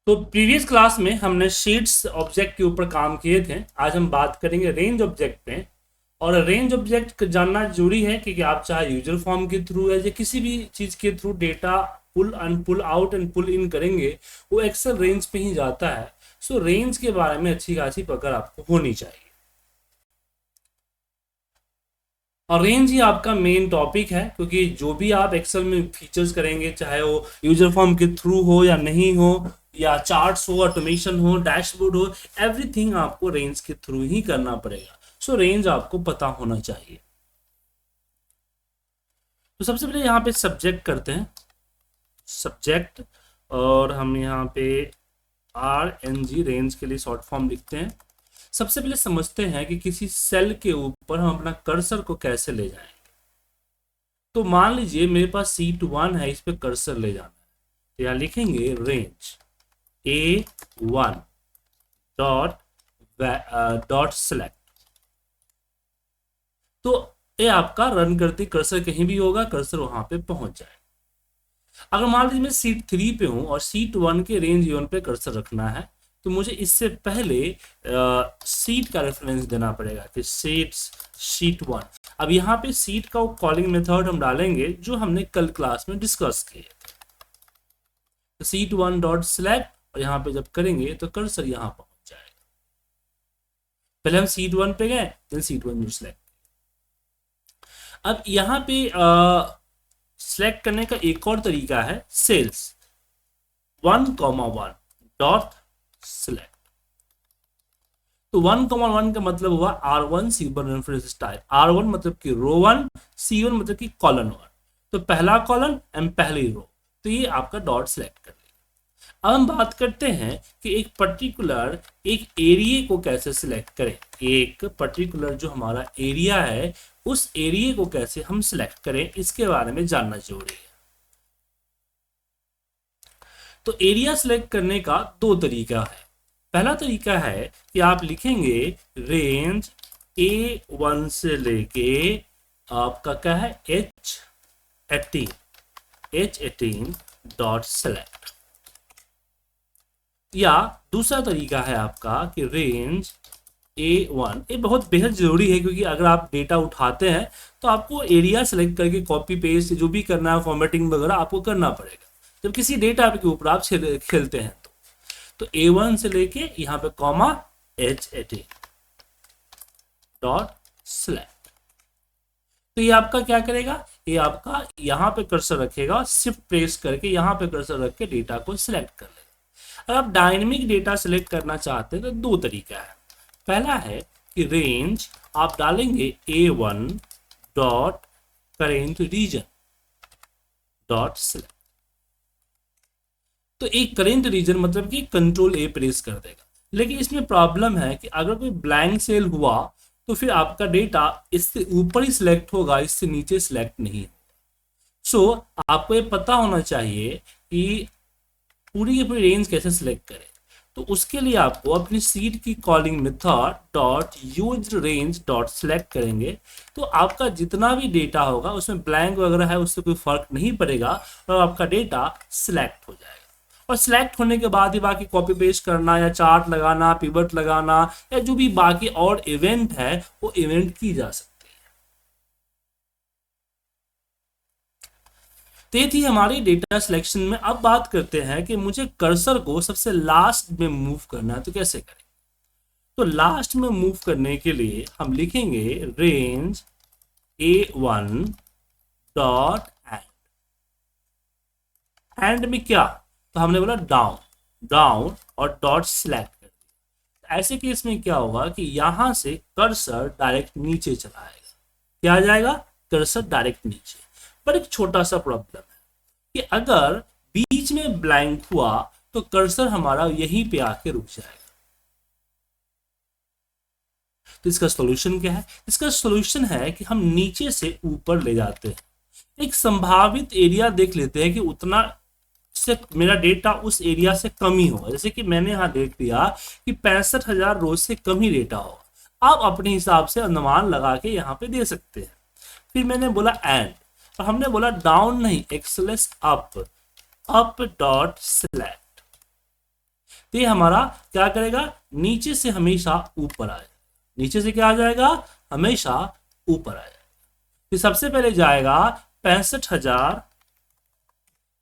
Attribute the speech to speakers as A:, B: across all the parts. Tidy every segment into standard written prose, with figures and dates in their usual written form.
A: तो previous class में हमने शीट्स ऑब्जेक्ट के ऊपर काम किए थे। आज हम बात करेंगे रेंज ऑब्जेक्ट पे। और रेंज ऑब्जेक्ट जानना जरूरी है कि आप चाहे यूजर फॉर्म के थ्रू या किसी भी चीज के through data pull and pull out and pull in करेंगे, वो एक्सेल रेंज पे ही जाता है। सो रेंज के बारे में अच्छी खासी पकड़ आपको होनी चाहिए। और रेंज ही आपका मेन टॉपिक है, क्योंकि जो भी आप एक्सेल में फीचर्स करेंगे, चाहे वो यूजर फॉर्म के थ्रू हो या नहीं हो, या चार्ट्स हो, ऑटोमेशन हो, डैशबोर्ड हो, एवरीथिंग आपको रेंज के थ्रू ही करना पड़ेगा। सो रेंज आपको पता होना चाहिए। तो सबसे पहले यहाँ पे सब्जेक्ट करते हैं, सब्जेक्ट। और हम यहाँ पे RNG रेंज के लिए शॉर्ट फॉर्म लिखते हैं। सबसे पहले समझते हैं कि किसी सेल के ऊपर हम अपना कर्सर को कैसे ले जाएंगे। तो मान लीजिए मेरे पास C1 है, इस पे कर्सर ले जाना है, तो यहाँ लिखेंगे range A1 dot dot select. तो ये आपका रन करते कर्सर कहीं भी होगा, कर्सर वहां पे पहुंच जाए। अगर मान लीजिए मैं सीट 3 पे हूं और C1 के रेंज A1 पे कर्सर रखना है, तो मुझे इससे पहले सीट का रेफरेंस देना पड़ेगा कि शीट 1। अब यहाँ पे सीट का कॉलिंग मेथड हम डालेंगे जो हमने कल क्लास में डिस्कस किए। तो शीट 1 डॉट सेलेक्ट, और यहाँ पे जब करेंगे तो कर्सर यहाँ पहुंच जाएगा। पहले हम शीट 1 पे गए, फिर शीट 1 सेलेक्ट। अब यहाँ पे सेलेक्ट करने का एक और तरीका है, सेल्स 1,1 डॉट सेलेक्ट। तो 1,1 का मतलब हुआ R1 C1 reference style. R1 मतलब कि रो 1, C1 मतलब कि कॉलन 1। तो पहला कॉलन एंड पहली रो, तो ये आपका डॉट सेलेक्ट कर लेगा। अब हम बात करते हैं कि एक पर्टिकुलर एक एरिया को कैसे सिलेक्ट करें। एक पर्टिकुलर जो हमारा एरिया है, उस एरिया को कैसे हम सिलेक्ट करें, इसके बारे में जानना जरूरी है। तो एरिया सिलेक्ट करने का दो तरीका है। पहला तरीका है कि आप लिखेंगे रेंज A1 से लेके आपका क्या है H18 डॉट सेलेक्ट। या दूसरा तरीका है आपका कि रेंज A1। ये बहुत बेहद जरूरी है, क्योंकि अगर आप डेटा उठाते हैं तो आपको एरिया सेलेक्ट करके कॉपी पेस्ट जो भी करना है, फॉर्मेटिंग वगैरह आपको करना पड़ेगा जब किसी डेटा के ऊपर आप खेलते हैं। तो A1 से लेके यहाँ पे कॉमा H18 डॉट सेलेक्ट। तो ये आपका क्या करेगा, ये आपका यहाँ पे कर्सर रखेगा, शिफ्ट प्रेस करके यहाँ पे कर्सर रख के डेटा को सिलेक्ट कर लेगा। अगर आप डायनेमिक डेटा सिलेक्ट करना चाहते हैं तो दो तरीका है। पहला है कि रेंज आप डालेंगे A1 dot current region dot select. तो एक करेंट रीजन मतलब कि कंट्रोल A प्रेस कर देगा। लेकिन इसमें प्रॉब्लम है कि अगर कोई ब्लैंक सेल हुआ तो फिर आपका डेटा इससे ऊपर ही सिलेक्ट होगा, इससे नीचे सिलेक्ट नहीं होगा। सो आपको ये पता होना चाहिए कि पूरी की पूरी रेंज कैसे सिलेक्ट करें। तो उसके लिए आपको अपनी सीट की calling method dot use range dot select करेंगे, तो आपका जितना भी डेटा होगा उसमें ब्लैंक वगैरह है उससे कोई फर्क नहीं पड़ेगा, और आपका डेटा सिलेक्ट हो जाएगा। और सिलेक्ट होने के बाद ही बाकी कॉपी पेस्ट करना या चार्ट लगाना, पिवट लगाना, या जो भी बाकी और इवेंट है वो इवेंट की जा सकती है। तो ये थी हमारी डेटा सिलेक्शन में। अब बात करते हैं कि मुझे कर्सर को सबसे लास्ट में मूव करना है, तो कैसे करें। तो लास्ट में मूव करने के लिए हम लिखेंगे रेंज A1 डॉट एंड में क्या, तो हमने बोला डाउन और डॉट सेलेक्ट कर दिया। ऐसे केस में क्या होगा कि यहां से कर्सर डायरेक्ट नीचे चला आएगा। क्या आ जाएगा, कर्सर डायरेक्ट नीचे। पर एक छोटा सा प्रॉब्लम है कि अगर बीच में ब्लैंक हुआ तो कर्सर हमारा यहीं पे आके रुक जाएगा। तो इसका सॉल्यूशन क्या है, इसका सॉल्यूशन है कि हम नीचे से ऊपर ले जाते हैं। एक संभावित एरिया देख लेते हैं कि उतना से मेरा डेटा उस एरिया से कम ही होगा। जैसे कि मैंने यहाँ देख लिया कि 65,000 रोज से कम ही डेटा होगा। आप अपने हिसाब से अनुमान लगा के यहाँ पे दे सकते हैं। फिर मैंने बोला एंड, और हमने बोला डाउन नहीं, एक्सलेस अप डॉट सेलेक्ट। तो ये हमारा क्या करेगा, नीचे से हमेशा ऊपर आएगा, नीचे से क्या आ जाएगा, हमेशा ऊपर आएगा। तो सबसे पहले जाएगा 65,000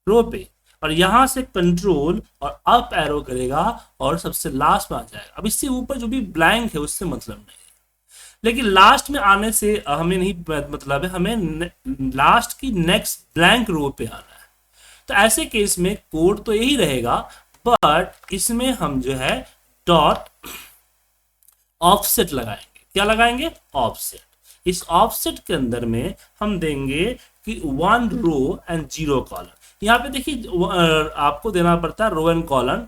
A: रो पे, और यहां से कंट्रोल और अप एरो करेगा और सबसे लास्ट में आ जाएगा। अब इससे ऊपर जो भी ब्लैंक है उससे मतलब नहीं, लेकिन लास्ट में आने से हमें नहीं मतलब है, हमें लास्ट की नेक्स्ट ब्लैंक रो पे आना है। तो ऐसे केस में कोड तो यही रहेगा, बट इसमें हम जो है डॉट ऑफसेट लगाएंगे। क्या लगाएंगे, ऑफसेट। इस ऑफसेट के अंदर में हम देंगे कि 1 रो एंड 0 कॉलम। यहाँ पे देखिए आपको देना पड़ता है रो एंड कॉलम,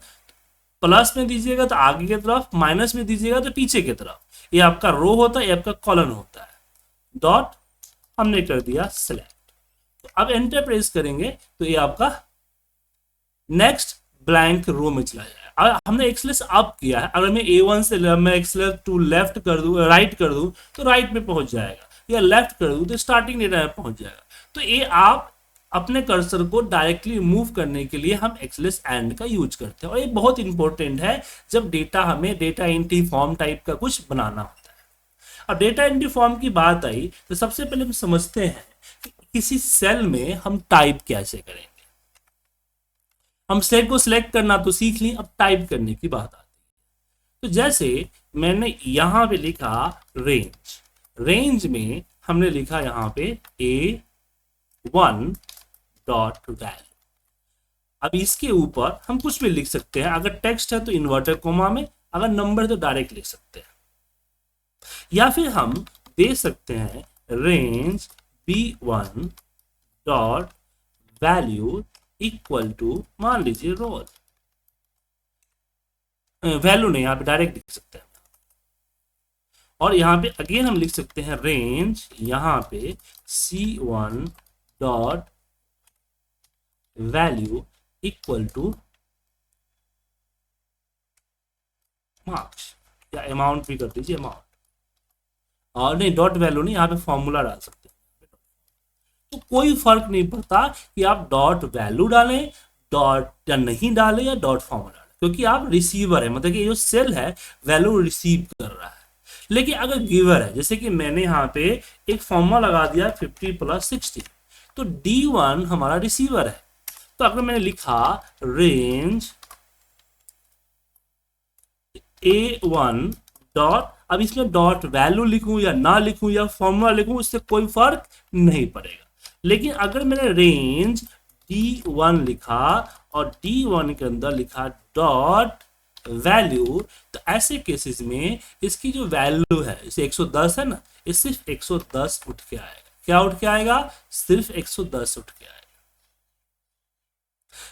A: प्लस में दीजिएगा तो आगे की तरफ, माइनस में दीजिएगा तो पीछे की तरफ। ये आपका रो होता है, ये आपका कॉलम होता है। डॉट हमने कर दिया सिलेक्ट। तो अब एंटर प्रेस करेंगे तो ये आपका नेक्स्ट ब्लैंक रो में चला जाएगा। अगर हमने एक्सेलेस अप किया है, अगर मैं A1 से मैं एक्सेलेस टू लेफ्ट कर दूं, राइट कर दूं तो राइट में पहुंच जाएगा, या लेफ्ट कर दूं तो स्टार्टिंग डेटा में पहुंच जाएगा। तो ये आप अपने कर्सर को डायरेक्टली मूव करने के लिए हम एक्सेलेस एंड का यूज करते हैं, और ये बहुत इंपॉर्टेंट है जब डेटा हमें डेटा एंट्री फॉर्म टाइप का कुछ बनाना होता है। अब डेटा एंट्री फॉर्म की बात आई तो सबसे पहले हम समझते हैं कि किसी सेल में हम टाइप कैसे करेंगे। हम सेल को सिलेक्ट करना तो सीख ली, अब टाइप करने की बात आती है। तो जैसे मैंने यहां पे लिखा रेंज, रेंज में हमने लिखा यहां पे A1 डॉट वैल्यू। अब इसके ऊपर हम कुछ भी लिख सकते हैं, अगर टेक्स्ट है तो इन्वर्टर कोमा में, अगर नंबर है तो डायरेक्ट लिख सकते हैं, या फिर हम दे सकते हैं range B1 dot value equal to, मान लीजिए रोल, वैल्यू नहीं, यहां पे डायरेक्ट लिख सकते हैं। और यहां पे अगेन हम लिख सकते हैं रेंज, यहां पे C1 dot value equal two marks, या अमाउंट भी कर दीजिए अमाउंट, और नहीं डॉट वैल्यू नहीं, यहां पे फॉर्मूला डाल सकते हैं। तो कोई फर्क नहीं पड़ता कि आप डॉट वैल्यू डालें, डॉट या नहीं डालें, या डॉट फॉर्मूला डालें, क्योंकि आप रिसीवर है, मतलब कि जो सेल है वैल्यू रिसीव कर रहा है। लेकिन अगर गिवर है, जैसे कि मैंने यहाँ पे एक फॉर्मूला लगा दिया 50 + 60, तो D1 हमारा रिसीवर है। तो अगर मैंने लिखा रेंज A1 डॉट, अब इसमें डॉट वैल्यू लिखूं या ना लिखूं या फॉर्मूला लिखूं उससे कोई फर्क नहीं पड़ेगा। लेकिन अगर मैंने रेंज D1 लिखा और D1 के अंदर लिखा डॉट वैल्यू, तो ऐसे केसेस में इसकी जो वैल्यू है, इसे 110 है ना, ये सिर्फ 110 उठ के आएगा। क्या उठ के आएगा, सिर्फ 110 उठ के आएगा।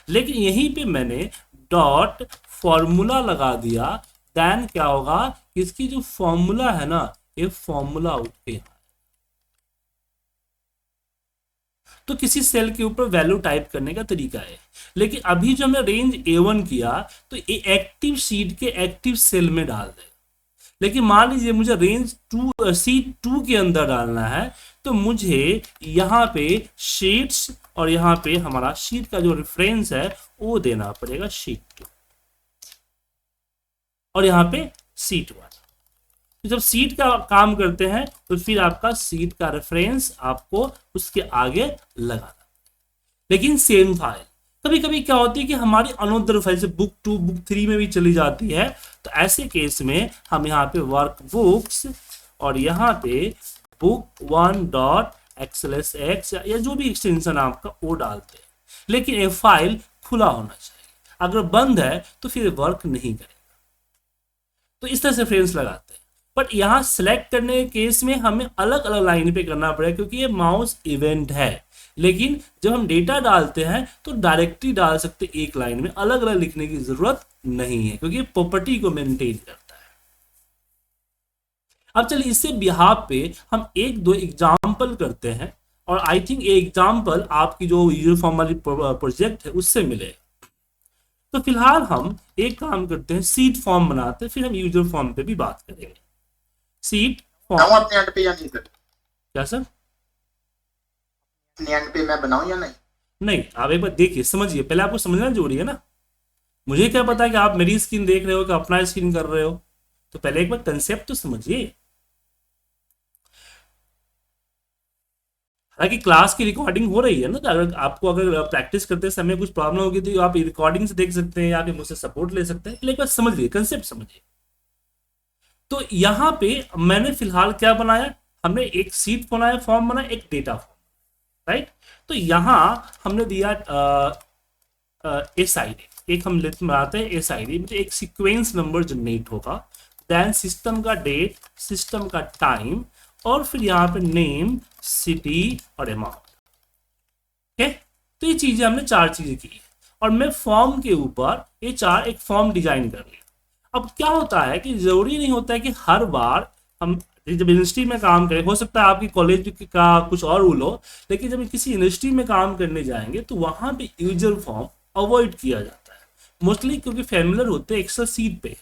A: लेकिन यहीं पे मैंने डॉट फॉर्मूला लगा दिया, देन क्या होगा, इसकी जो फॉर्मूला है ना, ये फॉर्मूला उठ के, तो किसी सेल के ऊपर वैल्यू टाइप करने का तरीका है। लेकिन अभी जो हमने रेंज A1 किया तो ये एक्टिव शीट के एक्टिव सेल में डाल देगा। लेकिन मान लीजिए मुझे रेंज शीट 2 के अंदर डालना है, तो मुझे यहाँ पे शीट्स और यहाँ पे हमारा शीट का जो रेफरेंस है वो देना पड़ेगा शीट 2, और यहाँ पे शीट 1। तो जब सीट का काम करते हैं तो फिर आपका सीट का रेफरेंस आपको उसके आगे लगाना। लेकिन सेम फाइल, कभी कभी क्या होती है कि हमारी अनदर फाइल से बुक 2 बुक 3 में भी चली जाती है, तो ऐसे केस में हम यहाँ पे वर्क बुक्स और यहाँ पे बुक 1 डॉट XLSX या जो भी एक्सटेंशन आपका वो डालते हैं। लेकिन ये फाइल खुला होना चाहिए, अगर बंद है तो फिर वर्क नहीं करेगा। तो इस तरह से रेफरेंस लगाते हैं। बट यहाँ सिलेक्ट करने के केस में हमें अलग अलग लाइन पे करना पड़ेगा, क्योंकि ये माउस इवेंट है। लेकिन जब हम डेटा डालते हैं तो डायरेक्टली डाल सकते एक लाइन में, अलग अलग लिखने की जरूरत नहीं है, क्योंकि प्रॉपर्टी को मेंटेन करता है। अब चलिए इससे बिहाफ पे हम 1-2 एग्जाम्पल करते हैं, और आई थिंक ये एग्जाम्पल आपकी जो यूजर फॉर्म वाली प्रोजेक्ट है उससे मिलेगा। तो फिलहाल हम एक काम करते हैं, सीट फॉर्म बनाते हैं, फिर हम यूजर फॉर्म पे भी बात करेंगे। सीट फॉर्म
B: अपने एंड पे या नहीं कर,
A: क्या सर,
B: अपने एंड पे मैं बनाऊं या नहीं?
A: नहीं, आप एक बार देखिए समझिए, पहले आपको समझना जरूरी है ना। मुझे क्या पता है कि आप मेरी स्क्रीन देख रहे हो कि अपना स्क्रीन कर रहे हो? तो पहले एक बार कंसेप्ट तो समझिए। हालांकि क्लास की रिकॉर्डिंग हो रही है ना, तो अगर आपको अगर प्रैक्टिस करते समय कुछ प्रॉब्लम होगी तो आप रिकॉर्डिंग से देख सकते हैं या फिर मुझसे सपोर्ट ले सकते हैं। लेकिन एक बार समझिए, कंसेप्ट समझिए। तो यहाँ पे मैंने फिलहाल क्या बनाया, हमने एक सीट बनाया, फॉर्म बनाया, एक डेटा फॉर्म, राइट। तो यहाँ हमने दिया एस आई डी, एक हम बनाते हैं एस आई डी, मतलब एक सीक्वेंस नंबर जनरेट होगा, देन सिस्टम का डेट, सिस्टम का टाइम, और फिर यहाँ पे नेम, सिटी और अमाउंट। ठीक है, तो ये चीजें हमने चार चीजें की है, और मैं फॉर्म के ऊपर ये चार एक फॉर्म डिजाइन कर लिया। अब क्या होता है कि जरूरी नहीं होता है कि हर बार हम जब इंडस्ट्री में काम करें, हो सकता है आपकी कॉलेज का कुछ और रूल हो, लेकिन जब किसी इंडस्ट्री में काम करने जाएंगे तो वहां पे यूजर फॉर्म अवॉइड किया जाता है मोस्टली, क्योंकि फैमिलियर होते हैं एक्सेल सीट पे।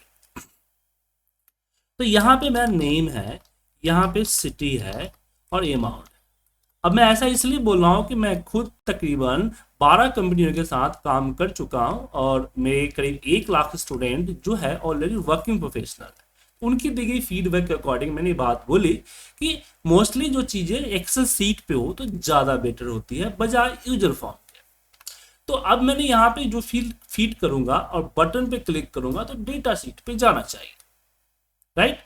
A: तो यहाँ पे मेरा नेम है, यहाँ पे सिटी है और अमाउंट। अब मैं ऐसा इसलिए बोल रहा हूँ कि मैं खुद तकरीबन 12 कंपनियों के साथ काम कर चुका हूँ, और मेरे करीब 1 लाख स्टूडेंट जो है ऑलरेडी वर्किंग प्रोफेशनल है। उनकी दी गई फीडबैक के अकॉर्डिंग मैंने बात बोली कि मोस्टली जो चीज़ें एक्सेल सीट पे हो तो ज़्यादा बेटर होती है बजाय यूजर फॉर्म के। तो अब मैंने यहाँ पे जो फीड करूंगा और बटन पे क्लिक करूंगा तो डेटा सीट पे जाना चाहिए, राइट।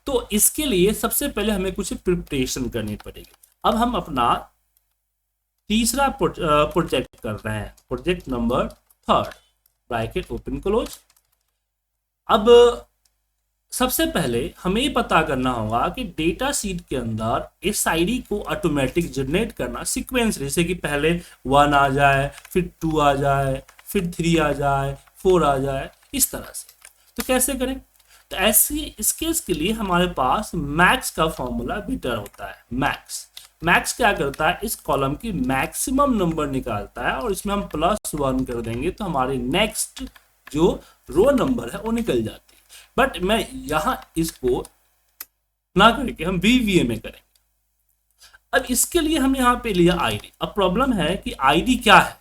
A: तो इसके लिए सबसे पहले हमें कुछ प्रिपरेशन करनी पड़ेगी। अब हम अपना तीसरा प्रोजेक्ट कर रहे हैं, project number 3, bracket open close. अब सबसे पहले हमें पता करना होगा कि डेटा सीट के अंदर इस आईडी को ऑटोमेटिक जनरेट करना सीक्वेंस, जैसे कि पहले 1 आ जाए, फिर 2 आ जाए, फिर 3 आ जाए, 4 आ जाए, इस तरह से। तो कैसे करें? तो ऐसी इस केस के लिए हमारे पास मैक्स का फॉर्मूला बेटर होता है। मैक्स क्या करता है, इस कॉलम की मैक्सिमम नंबर निकालता है और इसमें हम +1 कर देंगे तो हमारे नेक्स्ट जो रो नंबर है वो निकल जाती है। बट मैं यहां इसको ना करके हम VBA में करेंगे। अब इसके लिए हम यहाँ पे लिया आईडी। अब प्रॉब्लम है कि आईडी क्या है,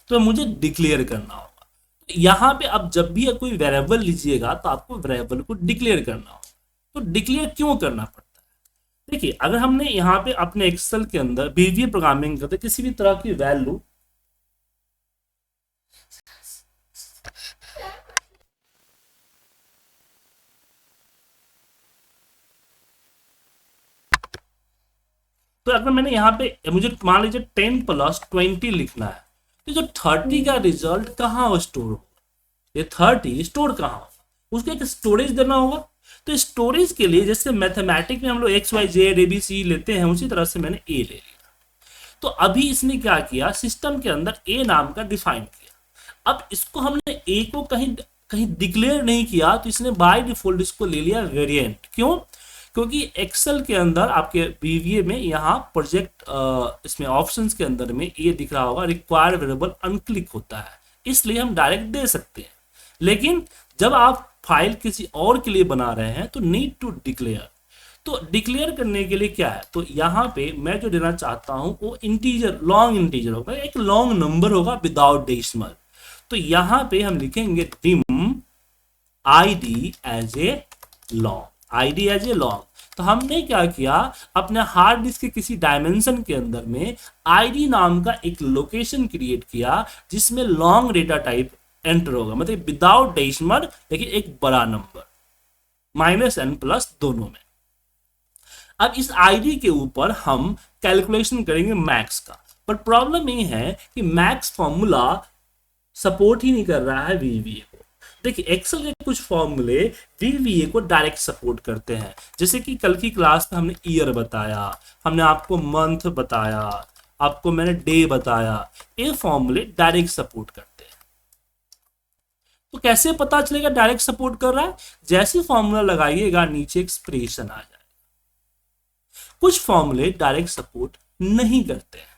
A: तो मुझे डिक्लेयर करना होगा। यहाँ पे अब जब भी कोई वेरिएबल लीजिएगा तो आपको वेरिएबल को डिक्लेयर करना होगा। तो डिक्लेयर क्यों करना पड़ता है? देखिए, अगर हमने यहाँ पे अपने एक्सेल के अंदर VBA प्रोग्रामिंग करते किसी भी तरह की वैल्यू, तो अगर मैंने यहाँ पे मुझे मान लीजिए 10 + 20 लिखना है, तो जो 30 का रिजल्ट कहाँ स्टोर होगा, ये 30 स्टोर कहाँ होगा, उसको एक स्टोरेज देना होगा। तो स्टोरेज के लिए जैसे मैथमेटिक्स में हम लोग XYZ ABC लेते हैं, उसी तरह से मैंने A ले लिया। तो अभी इसने क्या किया, सिस्टम के अंदर A नाम का डिफाइन किया। अब इसको हमने A को कहीं कहीं डिक्लेयर नहीं किया, तो इसने बाय डिफॉल्ट इसको ले लिया वेरिएंट। क्यों? क्योंकि एक्सेल के अंदर आपके VBA में यहाँ प्रोजेक्ट इसमें ऑप्शंस के अंदर में ये दिख रहा होगा रिक्वायर्ड वेरिएबल अनक्लिक होता है, इसलिए हम डायरेक्ट दे सकते हैं। लेकिन जब आप फाइल किसी और के लिए बना रहे हैं तो नीड टू डिक्लेयर। तो डिक्लेयर करने के लिए क्या है, तो यहाँ पे मैं जो देना चाहता हूं वो इंटीजर, लॉन्ग इंटीजर होगा, एक लॉन्ग नंबर होगा विदाउट डेसिमल। तो यहाँ पे हम लिखेंगे dim ID as a long, ID as a long. तो हमने क्या किया, अपने हार्ड डिस्क के किसी डायमेंशन के अंदर में आईडी नाम का एक लोकेशन क्रिएट किया जिसमें लॉन्ग डेटा टाइप एंटर होगा, मतलब विदाउट डेसिमल लेकिन एक बड़ा नंबर, -n+ दोनों में। अब इस आईडी के ऊपर हम कैलकुलेशन करेंगे मैक्स का, पर प्रॉब्लम ये है कि मैक्स फॉर्मूला सपोर्ट ही नहीं कर रहा है VBA को। देखिए, एक्सेल के कुछ फॉर्मूले VBA को डायरेक्ट सपोर्ट करते हैं, जैसे कि कल की क्लास में हमने ईयर बताया, हमने आपको मंथ बताया, आपको मैंने डे बताया, ये फॉर्मूले डायरेक्ट सपोर्ट करते हैं। तो कैसे पता चलेगा डायरेक्ट सपोर्ट कर रहा है? जैसे फॉर्मूला लगाइएगा नीचे एक्सप्रेशन आ जाएगा। कुछ फॉर्मूले डायरेक्ट सपोर्ट नहीं करते हैं,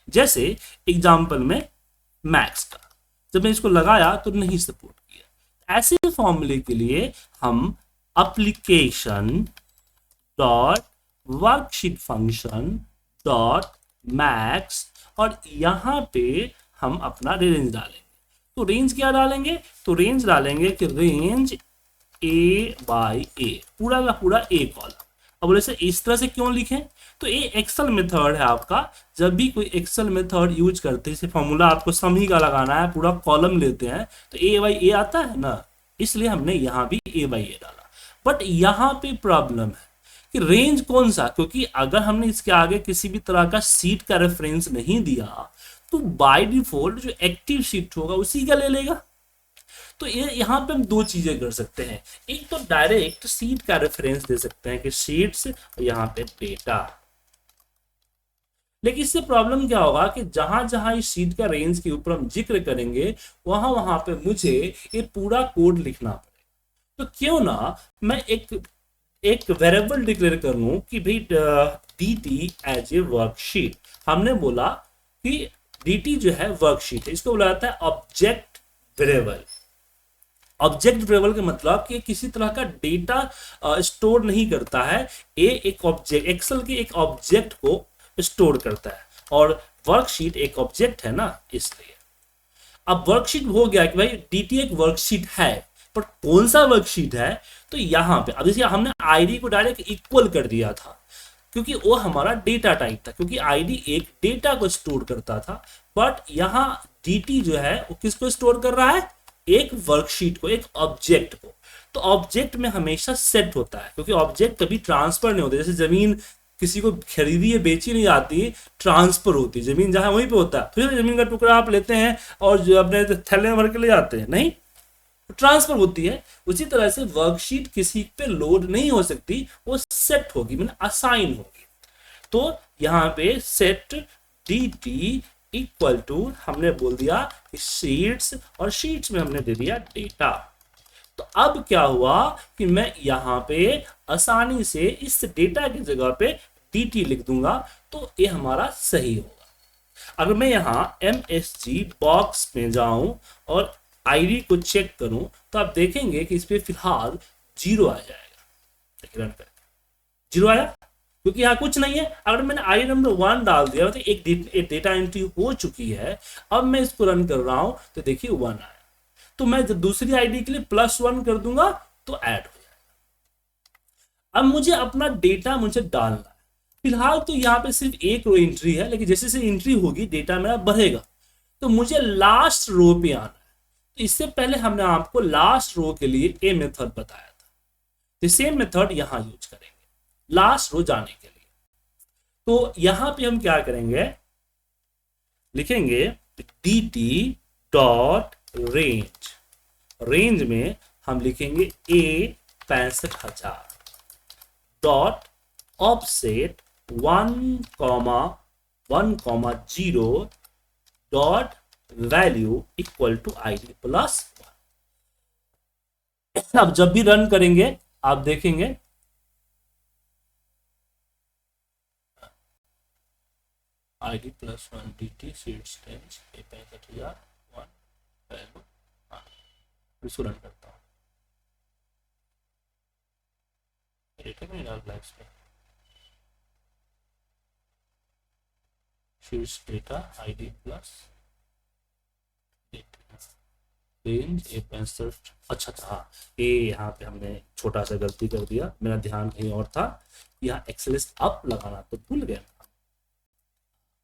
A: जैसे एग्जांपल में मैक्स का, जब मैं इसको लगाया तो नहीं सपोर्ट किया। ऐसे फॉर्मूले के लिए हम application dot worksheet function dot max और यहां पे हम अपना रेंज डालेंगे। तो रेंज क्या डालेंगे, तो रेंज डालेंगे कि रेंज ए बाई ए, पूरा का पूरा ए कॉलम। अब बोले सर इस तरह से क्यों लिखें, तो ये एक्सेल मेथड है आपका। जब भी कोई एक्सेल मेथड यूज करते हैं, जैसे फॉर्मूला आपको सम ही का लगाना है, पूरा कॉलम लेते हैं तो ए बाई ए आता है ना, इसलिए हमने यहाँ भी ए बाई ए डाला। बट यहाँ पे प्रॉब्लम है कि रेंज कौन सा, क्योंकि अगर हमने इसके आगे किसी भी तरह का सीट का रेफरेंस नहीं दिया तो बाय डिफॉल्ट जो एक्टिव सीट होगा उसी का ले लेगा। तो ये यहाँ पे हम दो चीजें कर सकते हैं, एक तो डायरेक्ट सीट का रेफरेंस दे सकते हैं कि सीट्स, यहाँ पे डेटा। लेकिन इससे प्रॉब्लम क्या होगा कि जहां जहां इस सीट का रेंज के ऊपर हम जिक्र करेंगे वहां वहां पे मुझे ये पूरा कोड लिखना पड़ेगा। तो क्यों ना मैं एक वेरिएबल डिक्लेयर कर लूं कि भाई dt एज ए वर्कशीट। हमने बोला कि dt जो है वर्कशीट है, इसको बोला जाता है ऑब्जेक्ट वेरिएबल। ऑब्जेक्ट वेरिएबल का मतलब कि किसी तरह का डेटा स्टोर नहीं करता है, ये एक ऑब्जेक्ट, एक्सेल के एक ऑब्जेक्ट को स्टोर करता है, और वर्कशीट एक ऑब्जेक्ट है ना, इसलिए। अब वर्कशीट हो गया कि भाई dt एक वर्कशीट है, पर कौन सा वर्कशीट है, तो यहां पे अब जैसे हमने आईडी को डायरेक्ट इक्वल कर दिया था क्योंकि वो हमारा डेटा टाइप था, क्योंकि आईडी एक डेटा को स्टोर करता था। बट यहाँ dt जो है वो किसको स्टोर कर रहा है, एक वर्कशीट को, एक ऑब्जेक्ट को। तो ऑब्जेक्ट में हमेशा सेट होता है, क्योंकि ऑब्जेक्ट कभी ट्रांसफर नहीं होते। जैसे जमीन किसी को खरीदी है, बेची नहीं जाती, ट्रांसफर होती है। जमीन जहां वहीं पे होता है, फिर जमीन का टुकड़ा आप लेते हैं और जो अपने थैले में भर के ले जाते हैं, नहीं, ट्रांसफर होती है। उसी तरह से वर्कशीट किसी पे लोड नहीं हो सकती, वो सेट होगी, मतलब असाइन होगी। तो यहाँ पे सेट dt इक्वल टू हमने बोल दिया शीट्स, और शीट्स में हमने दे दिया डेटा। तो अब क्या हुआ कि मैं यहाँ पे आसानी से इस डेटा की जगह पे dt लिख दूंगा, तो ये हमारा सही होगा। अगर मैं यहाँ MSG बॉक्स में जाऊं और आईडी को चेक करूं तो आप देखेंगे कि इस पे फिलहाल 0 आ जाएगा। रन करें, 0 आया क्योंकि यहाँ कुछ नहीं है। अगर मैंने आई नंबर 1 डाल दिया तो एक डेटा एंट्री हो चुकी है। अब मैं इसको रन कर रहा हूं तो देखिए 1 आया, तो मैं दूसरी आईडी के लिए +1 कर दूंगा तो ऐड हो जाएगा। अब मुझे अपना डेटा मुझे डालना है। फिलहाल तो यहाँ पे सिर्फ एक रो एंट्री है, लेकिन जैसे जैसे एंट्री होगी डेटा मेरा बढ़ेगा, तो मुझे लास्ट रो पे आना है। तो इससे पहले हमने आपको लास्ट रो के लिए ए मेथड बताया था, तो सेम मेथड यहां यूज करेंगे लास्ट रो जाने के लिए। तो यहां पे हम क्या करेंगे, लिखेंगे dt डॉट रेंज, रेंज में हम लिखेंगे a 65,000 dot offset 1,0 dot value equal to id +1। अब जब भी रन करेंगे आप देखेंगे id +1 dt seats range 65,000 1 value. इसको रन करता हूं, नहीं डाल ब्लैक्स पे sheets data id plus range 65। अच्छा था, ये यहाँ पे हमने छोटा सा गलती कर दिया, मेरा ध्यान कहीं और था। यहाँ एक्सेलिस्ट अप लगाना तो भूल गया।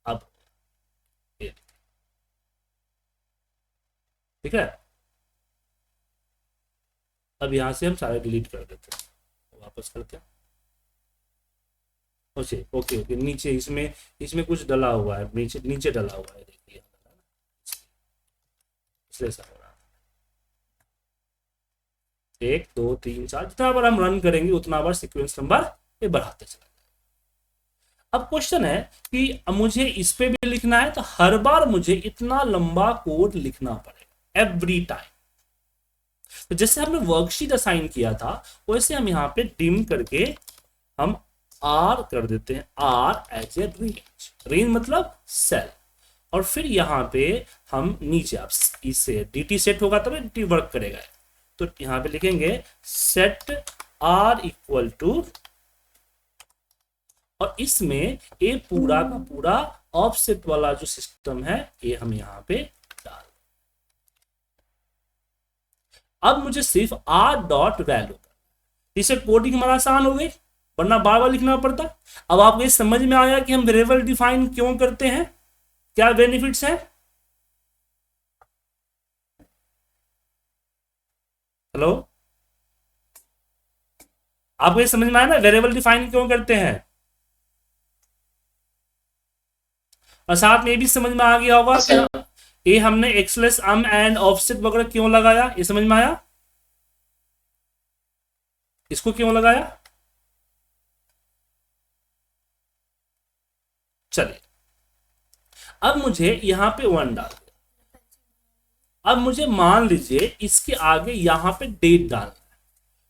A: अब ठीक है, अब यहां से हम सारे डिलीट कर देते हैं, वापस करके। ओके ओके ओके, नीचे इसमें कुछ डला हुआ है, नीचे नीचे डला हुआ है, देखिए इसलिए ऐसा हो रहा है। 1 2 3 4 जितना बार हम रन करेंगे उतना बार सीक्वेंस नंबर ये बढ़ाते चला। अब क्वेश्चन है कि मुझे इस पे भी लिखना है, तो हर बार मुझे इतना लंबा कोड लिखना पड़ेगा एवरी टाइम। तो जैसे हमने वर्कशीट असाइन किया था वैसे हम यहाँ पे डिम करके हम R कर देते हैं, R as a range, range मतलब सेल। और फिर यहाँ पे हम नीचे आप इससे dt सेट होगा तब dt वर्क करेगा। तो यहाँ पे लिखेंगे सेट R इक्वल टू, और इसमें ये पूरा का पूरा ऑफसेट वाला जो सिस्टम है ये हम यहाँ पे डाल। अब मुझे सिर्फ आर डॉट वैल्यू, इसे कोडिंग हमारा आसान हो गई, वरना बार बार लिखना पड़ता। अब आपको ये समझ में आया कि हम वेरिएबल डिफाइन क्यों करते हैं, क्या बेनिफिट्स हैं। हेलो, आपको ये समझ में आया ना वेरिएबल डिफाइन क्यों करते हैं, और साथ में ये भी समझ में आ गया होगा कि ये हमने एक्सलेस अम एंड ऑफसेट वगैरह क्यों लगाया, ये समझ में आया, इसको क्यों लगाया। चलिए, अब मुझे यहां पे 1 डाल, अब मुझे मान लीजिए इसके आगे यहां पे डेट डालना है,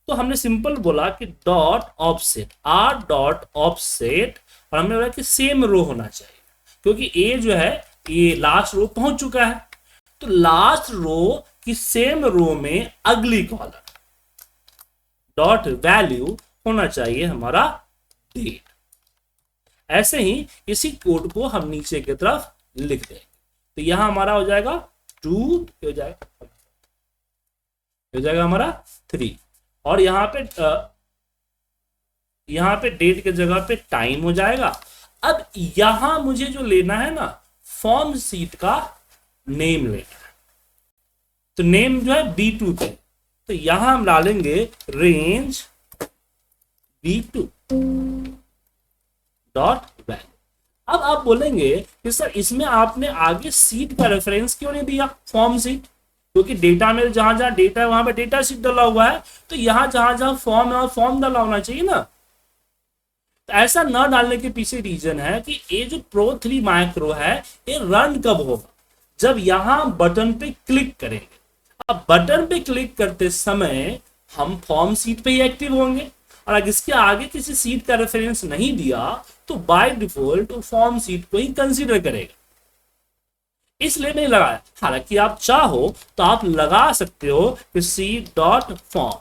A: तो हमने सिंपल बोला कि dot offset, R dot offset, और हमने बोला कि सेम रो होना चाहिए, क्योंकि ए जो है ये लास्ट रो पहुंच चुका है, तो लास्ट रो की सेम रो में अगली कॉलम डॉट वैल्यू होना चाहिए हमारा डेट। ऐसे ही इसी कोड को हम नीचे की तरफ लिख देंगे, तो यहां हमारा हो जाएगा 2, हो जाएगा हमारा 3, और यहां पे डेट के जगह पे टाइम हो जाएगा। अब यहां मुझे जो लेना है ना, फॉर्म सीट का नेम लेना है, तो नेम जो है B2 पे, तो यहां हम डालेंगे रेंज B2 डॉट वैल्यू। अब आप बोलेंगे कि सर इसमें आपने आगे सीट का रेफरेंस क्यों नहीं दिया, फॉर्म सीट, क्योंकि डेटा में जहां जहां डेटा है वहां पे डेटा सीट डाला हुआ है, तो यहां जहां जहां फॉर्म है फॉर्म डाला होना चाहिए ना। तो ऐसा न डालने के पीछे रीजन है कि ये जो Pro3 माइक्रो है ये रन कब होगा, जब यहां बटन पे क्लिक करेंगे। अब बटन पे क्लिक करते समय हम फॉर्म सीट पे ही एक्टिव होंगे, और अगर इसके आगे किसी सीट का रेफरेंस नहीं दिया तो बाय डिफॉल्ट फॉर्म सीट को ही कंसीडर करेगा, इसलिए नहीं लगाया। हालांकि आप चाहो तो आप लगा सकते हो कि सीट डॉट फॉर्म,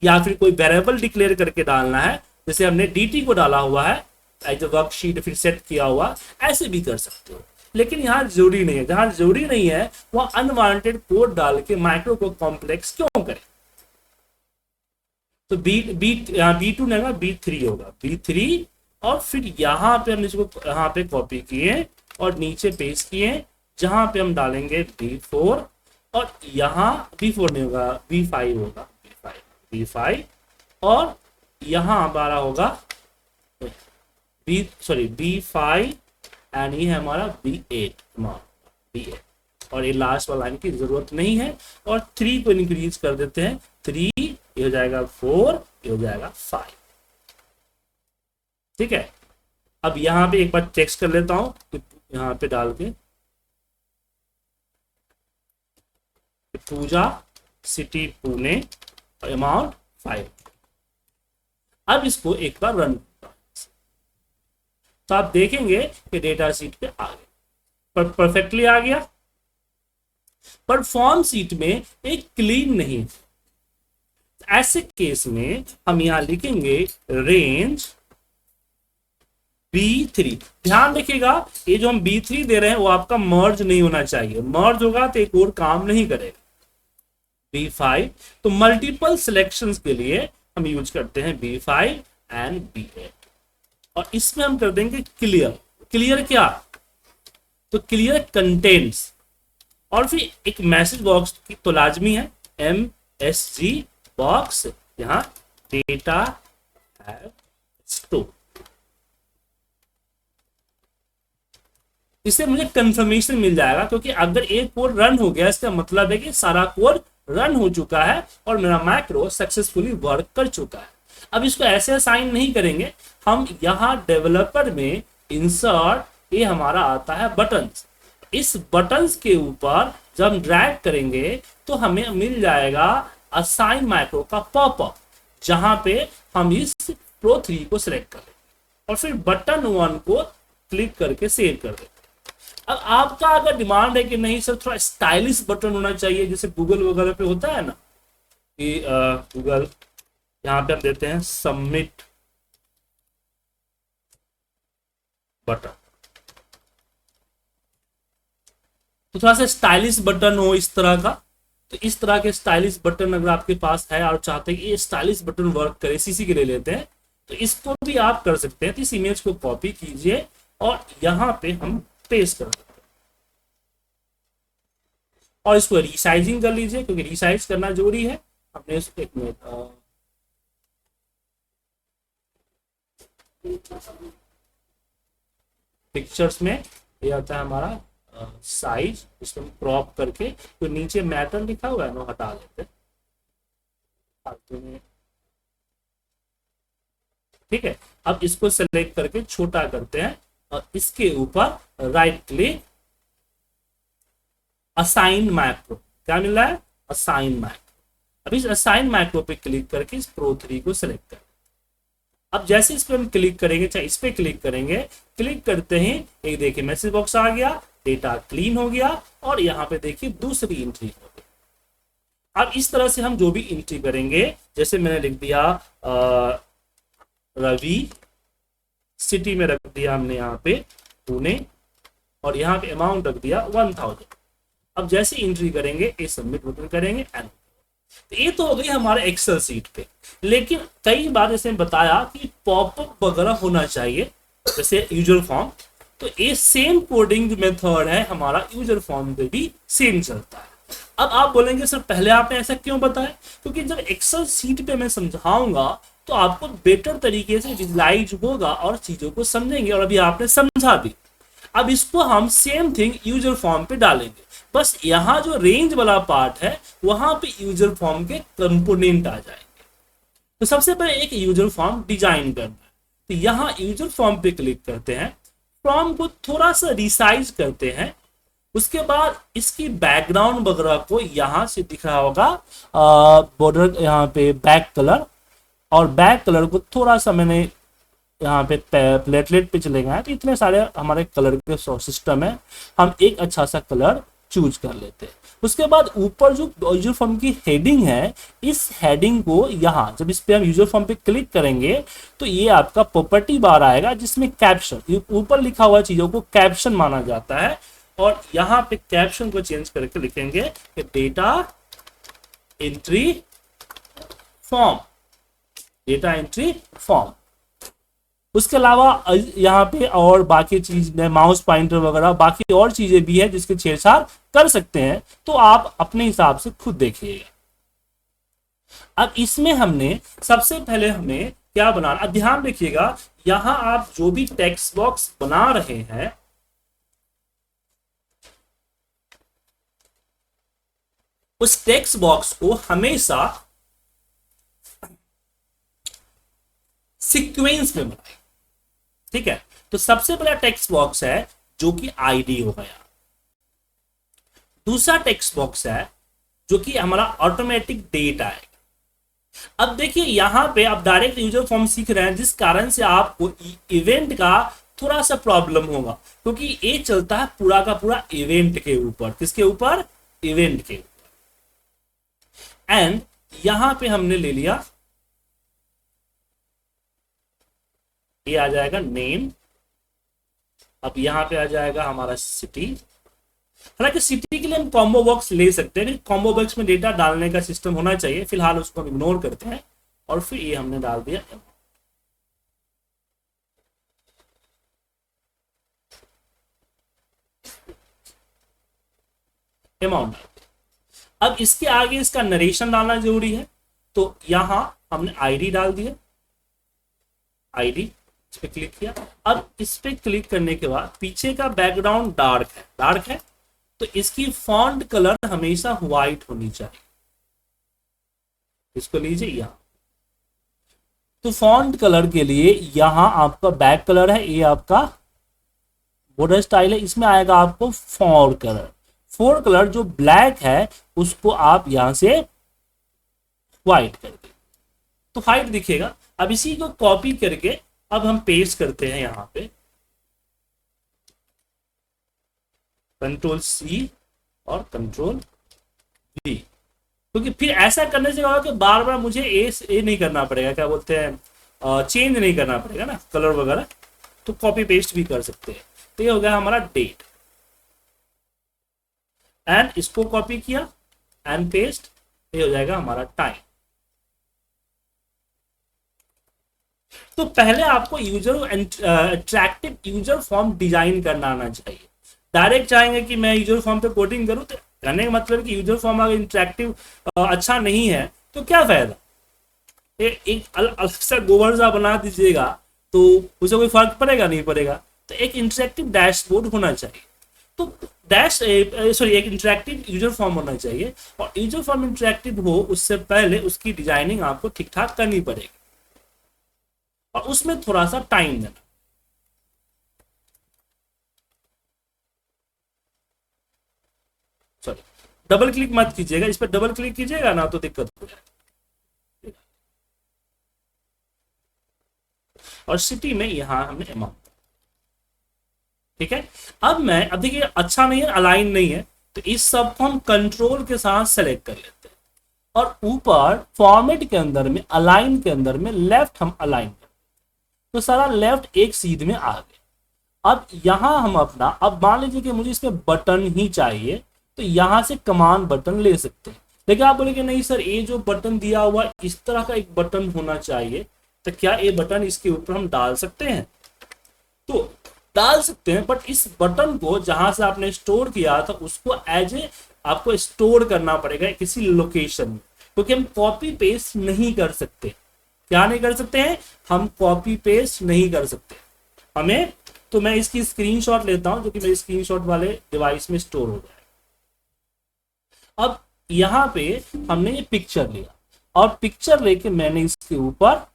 A: या फिर कोई वेरिएबल डिक्लेयर करके डालना है, जैसे हमने dt को डाला हुआ है एज वर्कशीट फिर सेट किया हुआ, ऐसे भी कर सकते हो, लेकिन यहां जरूरी नहीं है। जहां जरूरी नहीं है वह अनवांटेड कोड डाल के माइक्रो को कॉम्प्लेक्स क्यों करें। तो B2 नहीं होगा, B3 होगा, B3, और फिर यहां पे हम इसको यहां पे कॉपी किए और नीचे पेस्ट किए, जहां पे हम डालेंगे B4, और यहां B4 नहीं होगा, B5 होगा, B5, और यहां हमारा होगा B5, एंड ये है हमारा B8, और ये लास्ट वाला लाइन की जरूरत नहीं है, और 3 को इंक्रीज कर देते हैं, 3, ये हो जाएगा 4, ये हो जाएगा 5। ठीक है, अब यहां पे एक बार टेक्स्ट कर लेता हूं, तो यहां पे डाल के पूजा सिटी पुणे और अमाउंट 5। अब इसको एक बार रन, तो आप देखेंगे कि डेटा सीट पे आ गया, पर परफेक्टली आ गया, पर फॉर्म सीट में एक क्लीन नहीं। ऐसे केस में हम यहां लिखेंगे रेंज B3। ध्यान रखिएगा ये जो हम B3 दे रहे हैं वो आपका मर्ज नहीं होना चाहिए, मर्ज होगा तो एक और काम नहीं करेगा। B5, तो मल्टीपल सिलेक्शंस के लिए हम यूज करते हैं B5 एंड B8, और इसमें हम कर देंगे क्लियर। क्लियर क्या, तो क्लियर कंटेंट्स, और फिर एक मैसेज बॉक्स तो लाजमी है, MSG बॉक्स, यहां डेटा हैव स्टोर। इससे मुझे कंफर्मेशन मिल जाएगा, क्योंकि अगर एक कोड रन हो गया इसका मतलब है कि सारा कोड रन हो चुका है और मेरा मैक्रो सक्सेसफुली वर्क कर चुका है। अब इसको ऐसे असाइन नहीं करेंगे हम, यहां डेवलपर में इंसर्ट, ये हमारा आता है बटन्स, इस बटन्स के ऊपर जब हम ड्रैग करेंगे तो हमें मिल जाएगा असाइन मैक्रो का पॉपअप, जहां पे हम इस Pro3 को सिलेक्ट करेंगे और फिर बटन 1 को क्लिक करके सेव कर देंगे। अब आपका अगर डिमांड है कि नहीं सर थोड़ा स्टाइलिश बटन होना चाहिए, जैसे गूगल वगैरह पे होता है ना कि गूगल, यहां पे हम देते हैं सबमिट बटन, तो थोड़ा सा स्टाइलिश बटन हो इस तरह का, तो इस तरह के स्टाइलिश बटन अगर आपके पास है और चाहते हैं कि ये स्टाइलिश बटन वर्क करे, सीसी के लिए लेते हैं, तो इसको भी आप कर सकते हैं। तो इस इमेज को कॉपी कीजिए और यहाँ पे हम पेस्ट कर सकते हैं और इसको रिसाइजिंग कर लीजिए, क्योंकि रिसाइज करना जरूरी है। हमने इसको एक मिनट पिक्चर्स में ये आता है हमारा साइज, इसको हम क्रॉप करके तो नीचे मैटर लिखा हुआ है ना हटा देते हैं। ठीक है, अब इसको सेलेक्ट करके छोटा करते हैं और इसके ऊपर राइट क्लिक, असाइन मैक्रो, क्या मिल रहा है, असाइन मैक्रो। अब इस असाइन मैक्रो पे क्लिक करके इस प्रो 3 को सेलेक्ट करें। अब जैसे इस पे हम क्लिक करेंगे, चाहे इस पे क्लिक करेंगे, क्लिक करते ही एक देखिए मैसेज बॉक्स आ गया, डेटा क्लीन हो गया और यहाँ पे देखिए दूसरी एंट्री हो गई। अब इस तरह से हम जो भी एंट्री करेंगे, जैसे मैंने लिख दिया रवि, सिटी में रख दिया हमने यहाँ पे पुणे और यहाँ पे अमाउंट रख दिया 1000। अब जैसे एंट्री करेंगे, ये सबमिट बटन करेंगे एंड। तो ये तो हो गई हमारे एक्सेल सीट पे। लेकिन कई बार जैसे बताया कि पॉपअप वगैरह होना चाहिए, जैसे यूजर फॉर्म, तो ये सेम कोडिंग मेथड है हमारा यूजर फॉर्म पे भी सेम चलता है। अब आप बोलेंगे सर पहले आपने ऐसा क्यों बताया, क्योंकि जब एक्सेल सीट पे मैं समझाऊंगा तो आपको बेटर तरीके से विजुलाइज होगा और चीजों को समझेंगे, और अभी आपने समझा भी। अब इसको हम सेम थिंग यूजर फॉर्म पे डालेंगे, बस यहाँ जो रेंज वाला पार्ट है वहां पे यूजर फॉर्म के कंपोनेंट आ जाएंगे। तो सबसे पहले एक यूजर फॉर्म डिजाइन करना है, तो यहाँ यूजर फॉर्म पे क्लिक करते हैं, फॉर्म को थोड़ा सा रिसाइज करते हैं, उसके बाद इसकी बैकग्राउंड वगैरह को यहाँ से दिख रहा होगा बॉर्डर, यहाँ पे बैक कलर, और बैक कलर को थोड़ा सा मैंने यहाँ पे प्लेटलेट पे चले गए, तो इतने सारे हमारे कलर के सिस्टम है, हम एक अच्छा सा कलर चूज कर लेते हैं। उसके बाद ऊपर जो यूजर फॉर्म की हेडिंग है, इस हेडिंग को यहाँ जब इस पे हम यूजर फॉर्म पे क्लिक करेंगे तो ये आपका प्रॉपर्टी बार आएगा, जिसमें कैप्शन, ऊपर लिखा हुआ चीजों को कैप्शन माना जाता है, और यहाँ पे कैप्शन को चेंज करके लिखेंगे कि data entry form, data entry form. उसके अलावा यहाँ पे और बाकी चीज में माउस पॉइंटर वगैरह बाकी और चीजें भी है जिसके छेड़छाड़ कर सकते हैं, तो आप अपने हिसाब से खुद देखिएगा। अब इसमें हमने सबसे पहले हमें क्या बनाना, अब ध्यान रखिएगा, यहां आप जो भी टेक्स्ट बॉक्स बना रहे हैं उस टेक्स्ट बॉक्स को हमेशा सीक्वेंस में बनाए। ठीक है, तो सबसे पहला टेक्स्ट बॉक्स है जो कि आईडी हो गया, दूसरा टेक्स्ट बॉक्स है जो कि हमारा ऑटोमेटिक डेट आएगा। अब देखिए यहां पे आप डायरेक्ट यूजर फॉर्म सीख रहे हैं, जिस कारण से आपको इवेंट का थोड़ा सा प्रॉब्लम होगा, क्योंकि ये चलता है पूरा का पूरा इवेंट के ऊपर। किसके ऊपर, इवेंट के ऊपर। एंड यहां पे हमने ले लिया, ये आ जाएगा नेम, अब यहां पे आ जाएगा हमारा सिटी। हालांकि सिटी के लिए हम कॉम्बो बॉक्स ले सकते हैं, कॉम्बो बॉक्स में डेटा डालने का सिस्टम होना चाहिए, फिलहाल उसको हम इग्नोर करते हैं। और फिर ये हमने डाल दिया अमाउंट। अब इसके आगे इसका नरेशन डालना जरूरी है, तो यहां हमने आईडी डाल दिया, आईडी, इस पे क्लिक किया। अब इस पे क्लिक करने के बाद पीछे का बैकग्राउंड डार्क है, डार्क है, तो इसकी फॉन्ट कलर हमेशा व्हाइट होनी चाहिए। इसको लीजिए यहां, तो फॉन्ट कलर के लिए यहां आपका बैक कलर है, ये आपका बॉर्डर स्टाइल है, इसमें आएगा आपको फोर कलर। फोर कलर जो ब्लैक है उसको आप यहां से व्हाइट कर दे तो व्हाइट दिखेगा। अब इसी को कॉपी करके अब हम पेस्ट करते हैं यहां पे, कंट्रोल सी और कंट्रोल वी, क्योंकि फिर ऐसा करने से होगा कि बार बार मुझे ए नहीं करना पड़ेगा, क्या बोलते हैं, चेंज नहीं करना पड़ेगा ना कलर वगैरह, तो कॉपी पेस्ट भी कर सकते हैं। तो ये हो गया हमारा डेट, एंड इसको कॉपी किया एंड पेस्ट, ये हो जाएगा हमारा टाइम। तो पहले आपको user attractive user form design करना आना चाहिए। डायरेक्ट चाहेंगे कि मैं यूजर फॉर्म पे कोडिंग करूं, तो कहने का मतलब कि यूजर फॉर्म अगर इंटरेक्टिव अच्छा नहीं है तो क्या फायदा। एक अलग सा गोबर सा बना दीजिएगा तो उसे कोई फर्क पड़ेगा नहीं पड़ेगा। तो एक इंटरेक्टिव डैशबोर्ड होना चाहिए, तो एक इंटरेक्टिव यूजर फॉर्म होना चाहिए। और यूजर फॉर्म इंटरेक्टिव हो उससे पहले उसकी डिजाइनिंग आपको ठीक ठाक करनी पड़ेगी और उसमें थोड़ा सा टाइम देना। सॉरी, डबल क्लिक मत कीजिएगा, इस पर डबल क्लिक कीजिएगा ना तो दिक्कत हो जाएगी। और सिटी में यहां हमने अमाउंट, ठीक है। अब देखिए अच्छा नहीं है, अलाइन नहीं है, तो इस सब को हम कंट्रोल के साथ सेलेक्ट कर लेते हैं और ऊपर फॉर्मेट के अंदर में अलाइन के अंदर में लेफ्ट हम अलाइन करते हैं, तो सारा लेफ्ट एक सीध में आ गया। अब यहां हम अपना, अब मान लीजिए कि मुझे इसमें बटन ही चाहिए, तो यहां से कमांड बटन ले सकते हैं। लेकिन आप बोलेंगे नहीं सर, ये जो बटन दिया हुआ इस तरह का एक बटन होना चाहिए, तो क्या ये बटन इसके ऊपर हम डाल सकते हैं? तो डाल सकते हैं, बट इस बटन को जहां से आपने स्टोर किया था उसको एज ए आपको स्टोर करना पड़ेगा किसी लोकेशन में, क्योंकि हम कॉपी पेस्ट नहीं कर सकते। क्या नहीं कर सकते हैं? हम कॉपी पेस्ट नहीं कर सकते हमें। तो मैं इसकी स्क्रीनशॉट लेता हूं जो कि मेरे स्क्रीनशॉट वाले डिवाइस में स्टोर हो जाए। अब यहां पे हमने ये पिक्चर लिया और पिक्चर लेके मैंने इसके ऊपर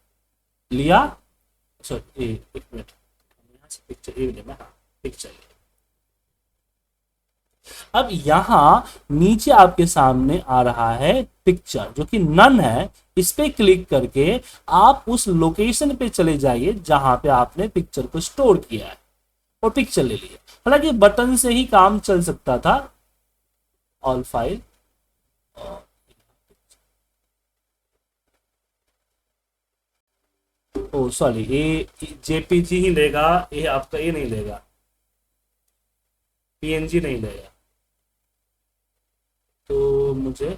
A: लिया, सॉरी एक मिनट, यहां से पिक्चर ये लेना, पिक्चर लिया। अब यहां नीचे आपके सामने आ रहा है पिक्चर जो कि नन है, इस पे क्लिक करके आप उस लोकेशन पे चले जाइए जहां पे आपने पिक्चर को स्टोर किया है और पिक्चर ले लिया। हालांकि बटन से ही काम चल सकता था, ऑल फाइल, ओ सॉरी, ये जेपीजी ही लेगा, ये आपका ये नहीं लेगा, पीएनजी नहीं लेगा। तो मुझे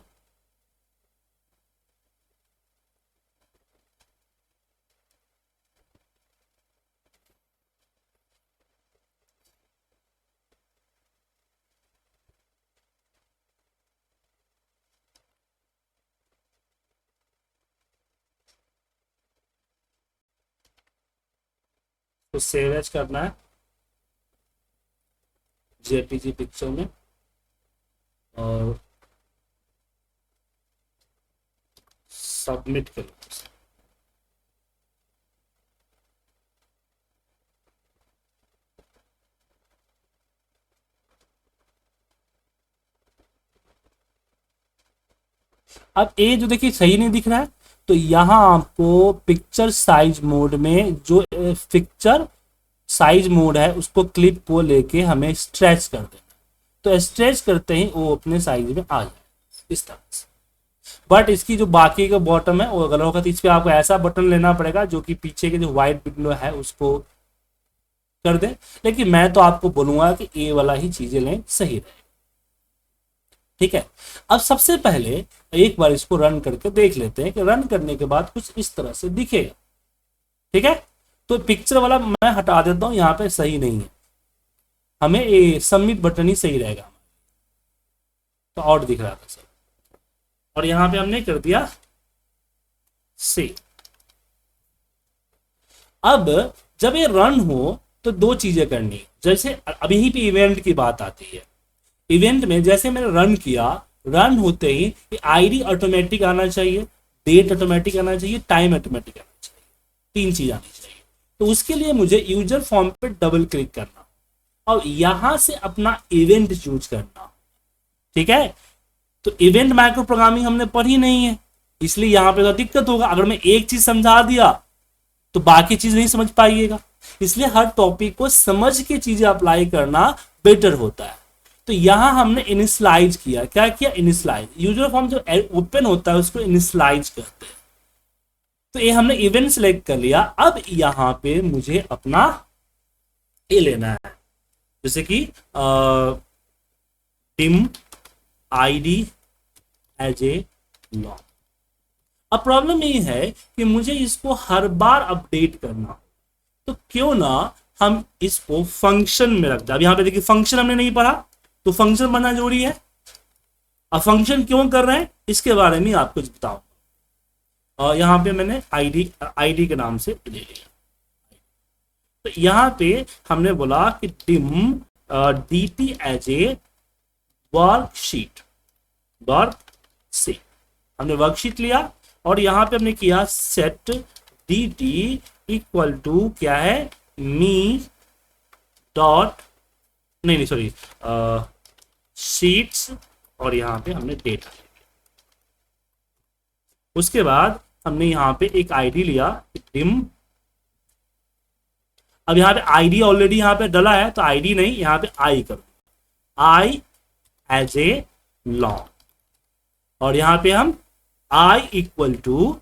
A: तो सेव एज करना है जेपीजी पिक्चर में और सबमिट करो। अब ये जो देखिए सही नहीं दिख रहा है, तो यहां आपको पिक्चर साइज मोड में जो पिक्चर साइज मोड है उसको क्लिप को लेके हमें स्ट्रेच कर देना। तो स्ट्रेच करते ही वो अपने साइज में आ जाए इस तरह से। बट इसकी जो बाकी का बॉटम है वो गलत होगा, तो इस पे आपको ऐसा बटन लेना पड़ेगा जो कि पीछे के जो व्हाइट विंडो है उसको कर दे। लेकिन मैं तो आपको बोलूंगा कि ये वाला ही चीजें लें, सही रहे। ठीक है, अब सबसे पहले एक बार इसको रन करके देख लेते हैं कि रन करने के बाद कुछ इस तरह से दिखेगा। ठीक है, तो पिक्चर वाला मैं हटा देता हूं, यहां पे सही नहीं है, हमें ये सबमिट बटन ही सही रहेगा। तो और दिख रहा था सर, और यहां पे हमने कर दिया सेव। अब जब ये रन हो तो दो चीजें करनी है। जैसे अभी ही पे इवेंट की बात आती है, इवेंट में जैसे मैंने रन किया, रन होते ही आईडी ऑटोमेटिक आना चाहिए, डेट ऑटोमेटिक आना चाहिए, टाइम ऑटोमेटिक आना चाहिए, तीन चीज आनी चाहिए। तो उसके लिए मुझे यूजर फॉर्म पे डबल क्लिक करना और यहां से अपना इवेंट चूज करना। ठीक है, तो इवेंट माइक्रो प्रोग्रामिंग हमने पढ़ी नहीं है, इसलिए यहां पे तो दिक्कत होगा। अगर मैं एक चीज समझा दिया तो बाकी चीज नहीं समझ पाइएगा, इसलिए हर टॉपिक को समझ के चीजें अप्लाई करना बेटर होता है। तो यहां हमने इनिशियलाइज किया, क्या किया? इनिशियलाइज। यूजर फॉर्म जो ओपन होता है उसको इनिशियलाइज करते हैं। तो ये हमने इवेंट सेलेक्ट कर लिया। अब यहां पे मुझे अपना ये लेना है, जैसे कि dim ID as a long. अब प्रॉब्लम ये है कि मुझे इसको हर बार अपडेट करना हो, तो क्यों ना हम इसको फंक्शन में रख दें। अब यहां पे देखिए फंक्शन हमने नहीं पढ़ा, तो फंक्शन बनना जरूरी है। अब फंक्शन क्यों कर रहे हैं इसके बारे में आपको बताऊं। और यहां पे मैंने आईडी के नाम से ले लिया। तो यहां पे हमने बोला कि dim dt as a worksheet, हमने वर्कशीट लिया और यहां पे हमने किया सेट dt इक्वल टू क्या है, मी डॉट नहीं सॉरी शीट्स, और यहां पे हमने डेटा। उसके बाद हमने यहां पे एक आईडी लिया डिम। अब यहां पे आईडी ऑलरेडी यहां पे डला है, तो आईडी नहीं, यहां पे आई करो, आई एज ए लॉन्ग, और यहां पे हम I equal to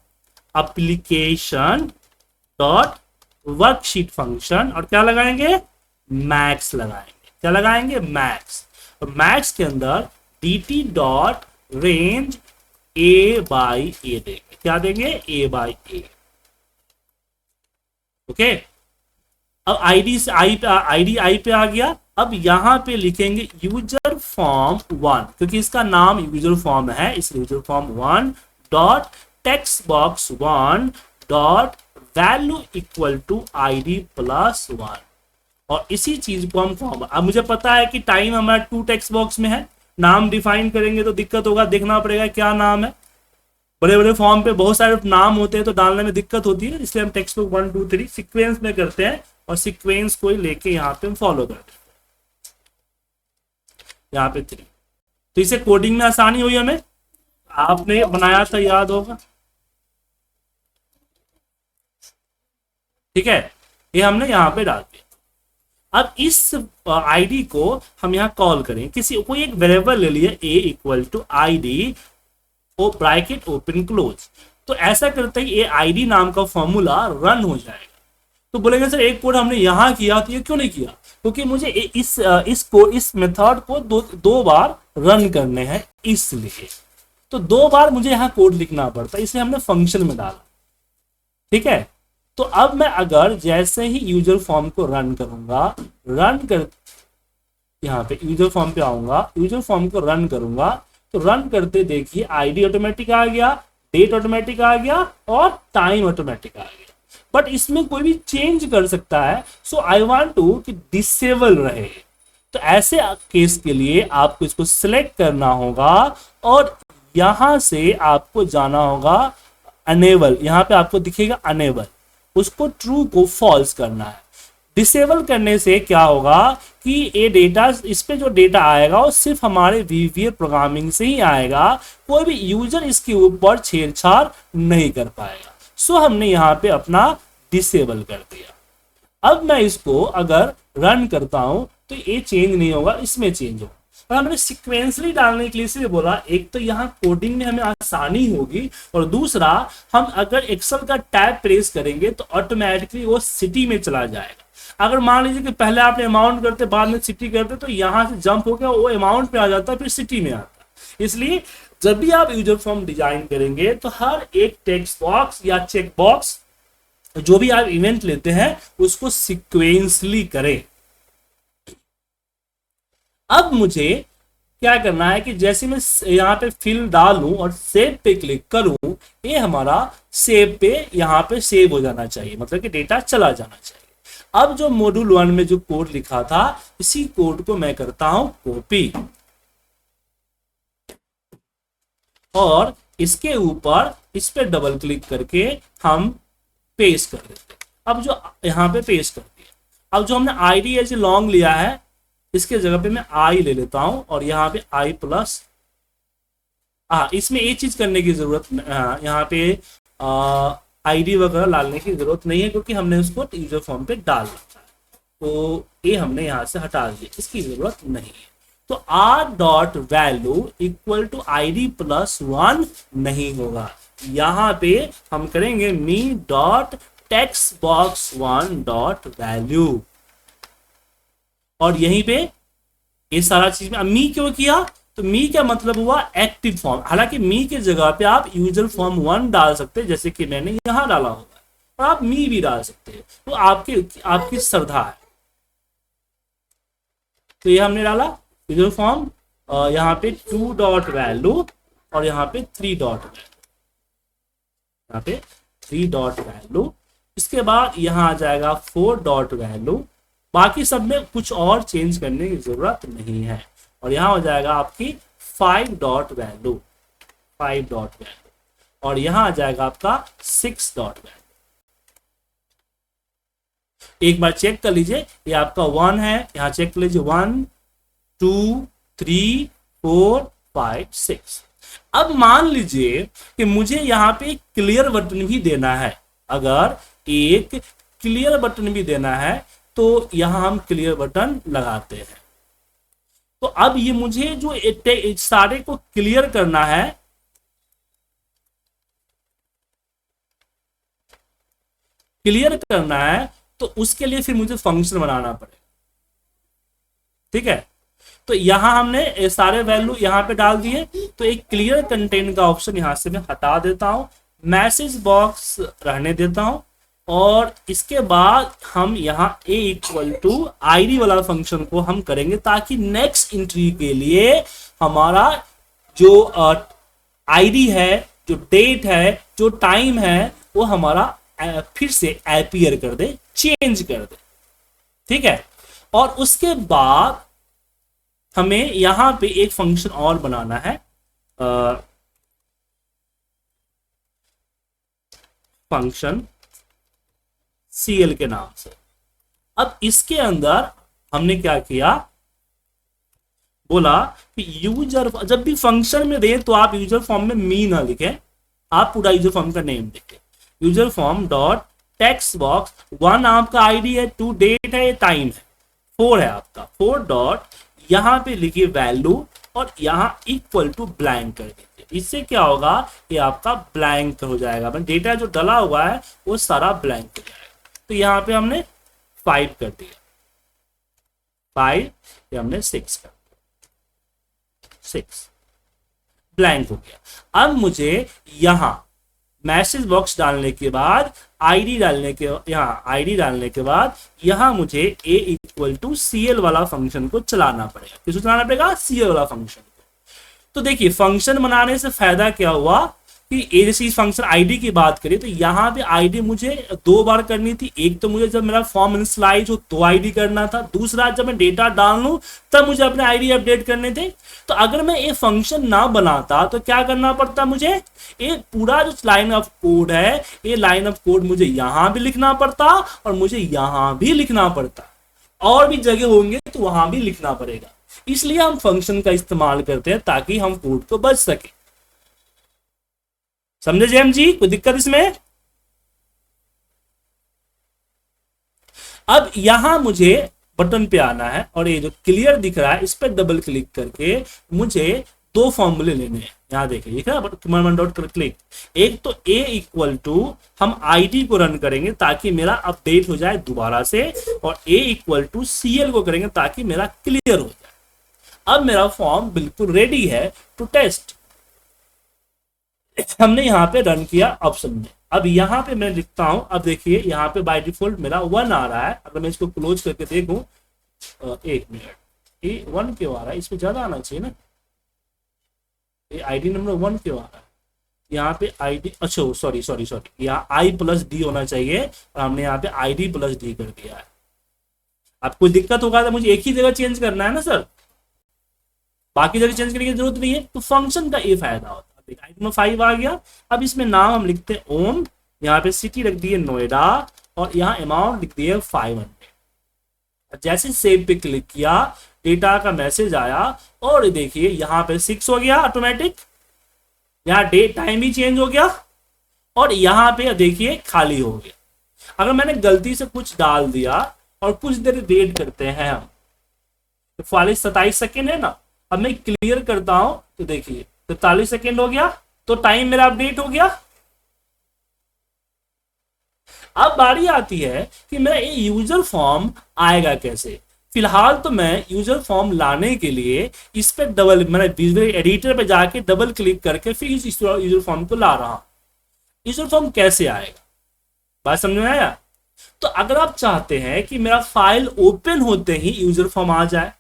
A: application dot worksheet function, और क्या लगाएंगे, मैक्स लगाएंगे। क्या लगाएंगे, मैक्स। और मैक्स के अंदर dt dot range a by A देंगे। क्या देंगे, a बाई ए। ओके, अब आईडी से आई पे आ गया। अब यहां पे लिखेंगे यूजर फॉर्म 1, क्योंकि इसका नाम यूजर फॉर्म है, इस user form 1 dot text box 1 dot value equal to ID plus 1। और इसी चीज को हम फॉर्म, अब मुझे पता है कि टाइम हमारा 2 टेक्स्ट बॉक्स में है, नाम डिफाइन करेंगे तो दिक्कत होगा, देखना पड़ेगा क्या नाम है। बड़े बड़े फॉर्म पे बहुत सारे नाम होते हैं तो डालने में दिक्कत होती है, इसलिए हम टेक्स्ट बुक 1 2 3 सीक्वेंस में करते हैं, और सीक्वेंस को लेके यहाँ पे हम फॉलो करते हैं। यहाँ पे 3, तो इसे कोडिंग में आसानी हुई हमें, आपने बनाया था याद होगा। ठीक है, ये हमने यहाँ पे डाल दिया। अब इस आईडी को हम यहाँ कॉल करें, किसी कोई एक वेरिएबल ले लिया a इक्वल टू आईडी ओ ब्रैकेट ओपन क्लोज। तो ऐसा करते ही ये आईडी नाम का फॉर्मूला रन हो जाएगा। तो बोलेंगे सर एक कोड हमने यहां किया, तो ये क्यों नहीं किया, क्योंकि मुझे इस मेथड को दो बार रन करने हैं, इसलिए तो 2 बार मुझे यहां कोड लिखना पड़ता है, इसलिए हमने फंक्शन में डाला। ठीक है, तो अब मैं अगर जैसे ही यूजर फॉर्म को रन करूंगा, यहाँ पे यूजर फॉर्म पे आऊंगा, यूजर फॉर्म को रन करूंगा, तो रन करते देखिए आईडी ऑटोमेटिक आ गया, डेट ऑटोमेटिक आ गया और टाइम ऑटोमेटिक आ गया। बट इसमें कोई भी चेंज कर सकता है, सो आई वांट टू कि डिसेबल रहे। तो ऐसे केस के लिए आपको इसको सिलेक्ट करना होगा और यहां से आपको जाना होगा अनेबल, यहां पे आपको दिखेगा अनेबल, उसको ट्रू को फॉल्स करना है। डिसेबल करने से क्या होगा कि ये डेटा, इस पे जो डेटा आएगा वो सिर्फ हमारे वीवीए प्रोग्रामिंग से ही आएगा, कोई भी यूजर इसके ऊपर छेड़छाड़ नहीं कर पाएगा। सो हमने यहाँ पे अपना डिसेबल कर दिया। अब मैं इसको अगर रन करता हूं तो ये चेंज नहीं होगा, इसमें चेंज होगा। और हमने सीक्वेंसली डालने के लिए इसलिए बोला, एक तो यहाँ कोडिंग में हमें आसानी होगी, और दूसरा हम अगर एक्सेल का टैब प्रेस करेंगे तो ऑटोमेटिकली वो सिटी में चला जाएगा। अगर मान लीजिए कि पहले आपने अमाउंट करते बाद में सिटी करते, तो यहां से जंप होकर वो अमाउंट पे आ जाता, फिर सिटी में आता। इसलिए जब भी आप यूजर फॉर्म डिजाइन करेंगे तो हर एक टेक्स्ट बॉक्स या चेक बॉक्स जो भी आप इवेंट लेते हैं उसको सीक्वेंसली करें। अब मुझे क्या करना है कि जैसे मैं यहाँ पे फिल डालूं और सेव पे क्लिक करूं, ये हमारा सेव पे यहाँ पे सेव हो जाना चाहिए, मतलब कि डेटा चला जाना चाहिए। अब जो मॉड्यूल 1 में जो कोड लिखा था, इसी कोड को मैं करता हूं कॉपी, और इसके ऊपर इस पे डबल क्लिक करके हम पेस्ट कर देते हैं। अब जो यहां पे पेस्ट कर दिया, अब जो हमने आईडी एज लॉन्ग लिया है, इसके जगह पे मैं आई ले लेता हूं, और यहाँ पे आई प्लस, इसमें एक चीज करने की जरूरत, यहाँ पे आईडी वगैरह डालने की जरूरत नहीं है, क्योंकि हमने उसको यूजर फॉर्म पे डाल रखा है, तो ये हमने यहाँ से हटा दिया, इसकी जरूरत नहीं है। तो R dot value equal to ID plus 1 नहीं होगा, यहाँ पे हम करेंगे me dot text box 1 dot value, और यहीं पे ये सारा चीज में मी क्यों किया, तो मी का मतलब हुआ एक्टिव फॉर्म, हालांकि मी के जगह पे आप यूजर फॉर्म 1 डाल सकते हैं, जैसे कि मैंने यहां डाला होगा, और आप मी भी डाल सकते हैं, तो आपकी श्रद्धा है। तो ये हमने डाला यूजर फॉर्म, यहाँ पे 2 डॉट वैल्यू और यहाँ पे 3 डॉट वैल्यू, यहाँ पे 3 डॉट वैल्यू। इसके बाद यहाँ आ जाएगा 4 डॉट वैल्यू। बाकी सब में कुछ और चेंज करने की जरूरत नहीं है। और यहाँ हो जाएगा आपकी 5 डॉट वैल्यू, 5 डॉट वैल्यू, और यहाँ आ जाएगा आपका 6 डॉट वैल्यू। एक बार चेक कर लीजिए, ये आपका 1 है, यहाँ चेक कर लीजिए 1 2 3 4 5 6। अब मान लीजिए कि मुझे यहाँ पे एक क्लियर बटन भी देना है। अगर एक क्लियर बटन भी देना है तो यहां हम क्लियर बटन लगाते हैं। तो अब ये मुझे जो सारे को क्लियर करना है, तो उसके लिए फिर मुझे फंक्शन बनाना पड़ेगा। ठीक है, तो यहां हमने सारे वैल्यू यहां पे डाल दिए, तो एक क्लियर कंटेंट का ऑप्शन यहां से मैं हटा देता हूं, मैसेज बॉक्स रहने देता हूं, और इसके बाद हम यहाँ a इक्वल टू ID वाला फंक्शन को हम करेंगे, ताकि नेक्स्ट एंट्री के लिए हमारा जो ID है, जो डेट है, जो टाइम है, वो हमारा फिर से अपीयर कर दे, चेंज कर दे। ठीक है, और उसके बाद हमें यहां पे एक फंक्शन और बनाना है, फंक्शन CL के नाम से। अब इसके अंदर हमने क्या किया, बोला कि यूजर, जब भी फंक्शन में दे तो आप यूजर फॉर्म में मी ना लिखें, आप पूरा यूजर फॉर्म का नेम लिखें। User form dot text box, 1 आपका आईडी है, 2 डेट है, टाइम है, 4 है आपका, 4 डॉट यहां पे लिखिए वैल्यू, और यहां इक्वल टू ब्लैंक कर दीजिए। इससे क्या होगा, ये आपका ब्लैंक हो जाएगा, डेटा जो डला हुआ है वो सारा ब्लैंक हो जाएगा। तो यहां पे हमने 5 कर दिया, 5, ये हमने 6 कर दिया, 6 ब्लैंक हो गया। अब मुझे यहां मैसेज बॉक्स डालने के बाद आईडी डालने के, यहाँ आईडी डालने के बाद यहाँ मुझे a इक्वल टू CL वाला फंक्शन को चलाना पड़ेगा। किसको चलाना पड़ेगा, CL वाला फंक्शन को। तो देखिए फंक्शन बनाने से फायदा क्या हुआ कि जैसे इस फंक्शन आईडी की बात करें तो यहाँ पे आईडी मुझे 2 बार करनी थी। एक तो मुझे जब मेरा फॉर्म इनिशियलाइज हो तो आईडी करना था, दूसरा जब मैं डेटा डाल लूं तब मुझे अपने आईडी अपडेट करने थे। तो अगर मैं ये फंक्शन ना बनाता तो क्या करना पड़ता, मुझे ये पूरा जो लाइन ऑफ कोड है, ये लाइन ऑफ कोड मुझे यहां भी लिखना पड़ता और मुझे यहां भी लिखना पड़ता, और भी जगह होंगे तो वहां भी लिखना पड़ेगा। इसलिए हम फंक्शन का इस्तेमाल करते हैं ताकि हम कोड को बच सके। समझे जैम जी, कोई दिक्कत इसमें? अब यहां मुझे बटन पे आना है और ये जो क्लियर दिख रहा है इस पर डबल क्लिक करके मुझे 2 फॉर्मूले लेने हैं। यहां देखिए लिखा है कमांड डॉट क्लिक। एक तो a इक्वल टू हम आईडी को रन करेंगे ताकि मेरा अपडेट हो जाए दोबारा से, और a इक्वल टू CL को करेंगे ताकि मेरा क्लियर हो जाए। अब मेरा फॉर्म बिल्कुल रेडी है टू टेस्ट। हमने यहाँ पे रन किया ऑप्शन में। अब यहाँ पे मैं लिखता हूं, अब देखिए यहाँ पे बाय डिफॉल्ट मेरा 1 आ रहा है। अगर मैं इसको क्लोज करके देखूं, 1 मिनट, ये 1 क्यों आ रहा है? इसमें ज्यादा आना चाहिए ना, ये आईडी नंबर 1 क्यों आ रहा है? यहाँ पे आईडी, अच्छा सॉरी, यहाँ I+D होना चाहिए और हमने यहाँ पे ID+D कर दिया है। अब कोई दिक्कत होगा तो मुझे एक ही जगह चेंज करना है ना सर, बाकी जगह चेंज करने की जरूरत नहीं है। तो फंक्शन का ये फायदा होता है। आईडी नंबर 5 आ गया। अब इसमें नाम हम लिखते हैं ओम, यहाँ पे सिटी रख दिए नोएडा, और यहाँ अमाउंट लिख दिए 500। जैसे सेव पे क्लिक किया, डेटा का मैसेज आया और देखिए यहाँ पे 6 हो गया ऑटोमेटिक, यहाँ डेट टाइम भी चेंज हो गया, और यहाँ पे देखिए खाली हो गया। अगर मैंने गलती से कुछ डाल दिया और कुछ देर वेट करते हैं हम, तो 27 सेकेंड है ना, अब मैं क्लियर करता हूं तो देखिए 43 सेकेंड हो गया, तो टाइम मेरा अपडेट हो गया। अब बारी आती है कि मेरा ये यूजर फॉर्म आएगा कैसे। फिलहाल तो मैं यूजर फॉर्म लाने के लिए इस पे डबल, मैंने विजुअल एडिटर पे जाके डबल क्लिक करके फिर इस यूजर फॉर्म को ला रहा हूं। यूजर फॉर्म कैसे आएगा, बात समझ में आया? तो अगर आप चाहते हैं कि मेरा फाइल ओपन होते ही यूजर फॉर्म आ जाए,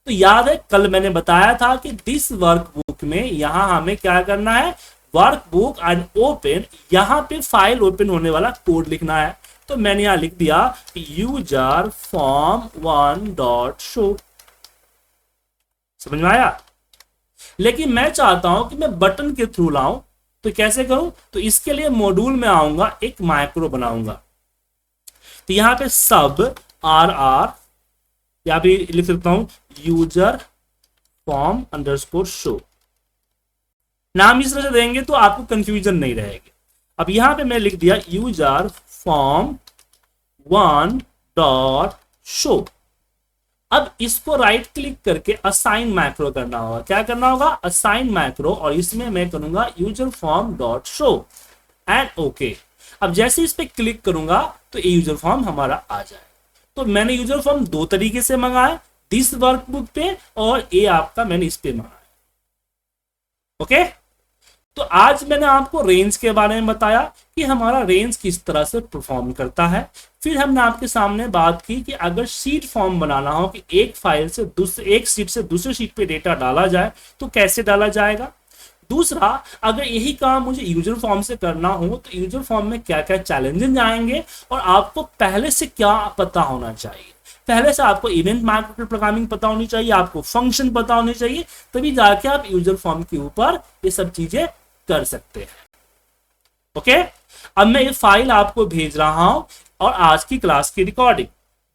A: तो याद है कल मैंने बताया था कि दिस वर्कबुक में यहां हमें क्या करना है, वर्कबुक एंड ओपन, यहां पे फाइल ओपन होने वाला कोड लिखना है। तो मैंने यहां लिख दिया यूजर फॉर्म 1 डॉट शो। समझ में आया? लेकिन मैं चाहता हूं कि मैं बटन के थ्रू लाऊं, तो कैसे करूं? तो इसके लिए मॉड्यूल में आऊंगा, एक माइक्रो बनाऊंगा। तो यहां पे सब RR, या भी लिख सकता हूं यूजर फॉर्म अंडरस्कोर शो। नाम इस तरह से देंगे तो आपको कंफ्यूजन नहीं रहेगी। अब यहां पे मैं लिख दिया यूजर फॉर्म 1 डॉट शो। अब इसको राइट क्लिक करके असाइन मैक्रो करना होगा। क्या करना होगा? असाइन मैक्रो, और इसमें मैं करूंगा user form dot show and okay. अब जैसे इस पे क्लिक करूंगा तो ये यूजर फॉर्म हमारा आ जाए। तो मैंने यूजर फॉर्म दो तरीके से मंगाया, दिस वर्कबुक पे और ये आपका मैंने इस पे मंगाया। ओके, तो आज मैंने आपको रेंज के बारे में बताया कि हमारा रेंज किस तरह से परफॉर्म करता है। फिर हमने आपके सामने बात की कि अगर शीट फॉर्म बनाना हो कि एक फाइल से दूसरे, एक शीट से दूसरे शीट पे डेटा डाला जाए तो कैसे डाला जाएगा। दूसरा, अगर यही काम मुझे यूजर फॉर्म से करना हो तो यूजर फॉर्म में क्या क्या चैलेंजेस आएंगे और आपको पहले से क्या पता होना चाहिए। पहले से आपको इवेंट मार्केट प्रोग्रामिंग पता होनी चाहिए, आपको फंक्शन पता होनी चाहिए, तभी जाके आप यूजर फॉर्म के ऊपर ये सब चीजें कर सकते हैं। ओके, अब मैं ये फाइल आपको भेज रहा हूं और आज की क्लास की रिकॉर्डिंग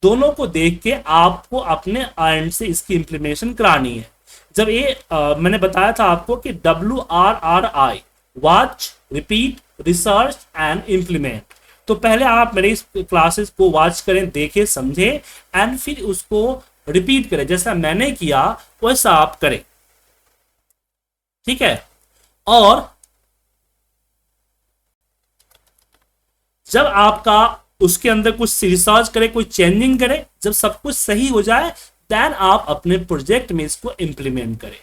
A: दोनों को देख के आपको अपने एंड से इसकी इंप्लीमेशन करानी है। जब ये मैंने बताया था आपको कि WRRI, watch, repeat, research and implement, तो पहले आप मेरे इस क्लासेस को वॉच करें, देखें, समझे एंड फिर उसको रिपीट करें। जैसा मैंने किया वैसा आप करें, ठीक है? और जब आपका उसके अंदर कुछ रिसर्च करे, कोई चेंजिंग करे, जब सब कुछ सही हो जाए देन आप अपने प्रोजेक्ट में इसको इंप्लीमेंट करें।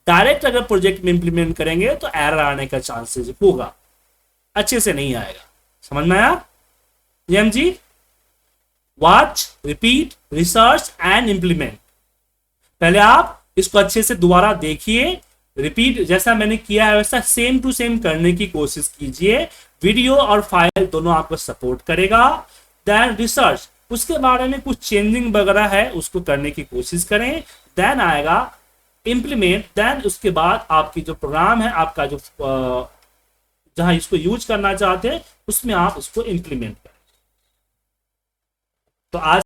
A: डायरेक्ट अगर प्रोजेक्ट में इंप्लीमेंट करेंगे तो एरर आने का चांसेस होगा, अच्छे से नहीं आएगा। समझ में आया? एम जी, watch, repeat, research and implement. पहले आप इसको अच्छे से दोबारा देखिए, रिपीट जैसा मैंने किया है वैसा सेम टू सेम करने की कोशिश कीजिए। वीडियो और फाइल दोनों आपको सपोर्ट करेगा। देन रिसर्च, उसके बारे में कुछ चेंजिंग वगैरह है उसको करने की कोशिश करें। देन आएगा इंप्लीमेंट, देन उसके बाद आपकी जो प्रोग्राम है, आपका जो जहां इसको यूज करना चाहते हैं उसमें आप उसको इंप्लीमेंट करें। तो आज